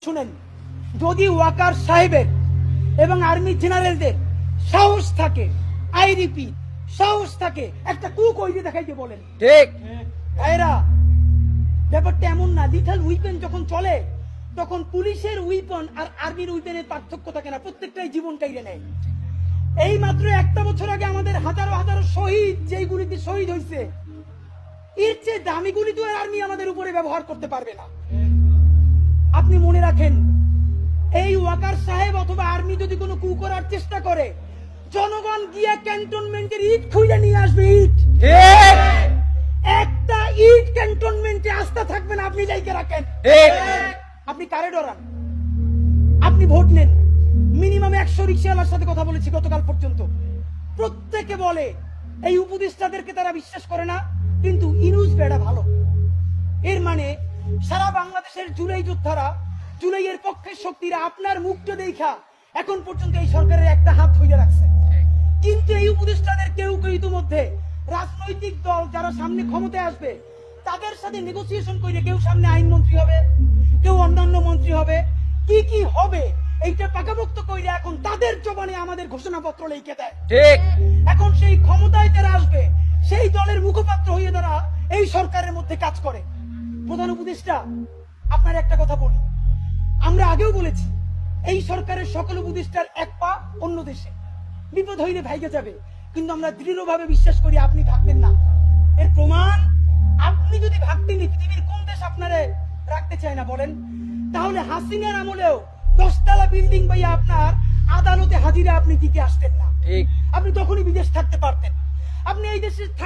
শুনেন, যদি ওয়াকার সাহেবের এবং আর্মি জেনারেলদের সাহস থাকে, আই রিপিট সাহস থাকে, একটা কুক ওইদি দেখাইতে বলেন। ঠিক ভাইরা, ব্যাপারটা এমন না। লিথাল উইপেন যখন চলে তখন পুলিশের উইপন আর আর্মির উইপেনের পার্থক্য থাকে না, প্রত্যেকটাই জীবন কাইড়ে নেয়। এই মাত্র একটা বছর আগে আমাদের হাজারো হাজারো শহীদ যেই গুলিতে শহীদ হয়েছে, এর চেয়ে দামি গুলি তো আর্মি আমাদের উপরে ব্যবহার করতে পারবে না। আপনি মনে রাখেন, এই ওয়াকার সাহেব অথবা আর্মি যদি কোনো কু করার চেষ্টা করে, জনগণ গিয়া ক্যান্টনমেন্টের ইট খুঁজে নিয়ে আসবে। ইট, ঠিক একটা ইট ক্যান্টনমেন্টে আস্থা থাকবে না, আপনি যাইকে রাখেন। ঠিক আপনি কারে ডরান? আপনি ভোট নেন। মিনিমাম 100 রিক্সাওয়ালার সাথে কথা বলেছি গতকাল পর্যন্ত, প্রত্যেকে বলে এই উপদেষ্টাদেরকে তারা বিশ্বাস করে না, কিন্তু ইনুস বেড়া ভালো। এর মানে সারা বাংলাদেশের জুলাই যোদ্ধারা, জুলাইয়ের পক্ষের শক্তিরা আপনার মুখটা দেখা এখন পর্যন্ত এই সরকারের একটা হাত ধরে রাখছে। কিন্তু এই উপদেষ্টাদের কেউ কেউ ইতিমধ্যে রাজনৈতিক দল যারা সামনে ক্ষমতায় আসবে তাদের সাথে নেগোসিয়েশন করে কেউ সামনে আইনমন্ত্রী হবে, কেউ অন্যান্য মন্ত্রী হবে, কি কি হবে এইটা পাকাপোক্ত করে এখন তাদের জবানে আমাদের ঘোষণাপত্র লিখে দেয়। ঠিক এখন সেই ক্ষমতায় যারা আসবে সেই দলের মুখপাত্র হয়ে তারা এই সরকারের মধ্যে কাজ করে। প্রধান উপদেষ্টা, আপনার একটা কথা বলি, আমরা আগেও বলেছি এই সরকারের সকল উপদেষ্টার এক পা অন্য দেশে, বিপদ হইলে ভাইগে যাবে, কিন্তু আমরা দৃঢ়ভাবে বিশ্বাস করি আপনি ভাববেন না। এর প্রমাণ, আপনি যদি ভাবতেন পৃথিবীর কোন দেশ আপনারে রাখতে চায় না বলেন, তাহলে হাসিনার আমলেও 10 তলা বিল্ডিং পাইয়া আপনার আদালতে হাজিরা আপনি দিকে আসতেন না। ঠিক আপনি তখনই বিদেশ থাকতে পারতেন। আপনি এই দেশে থাকতে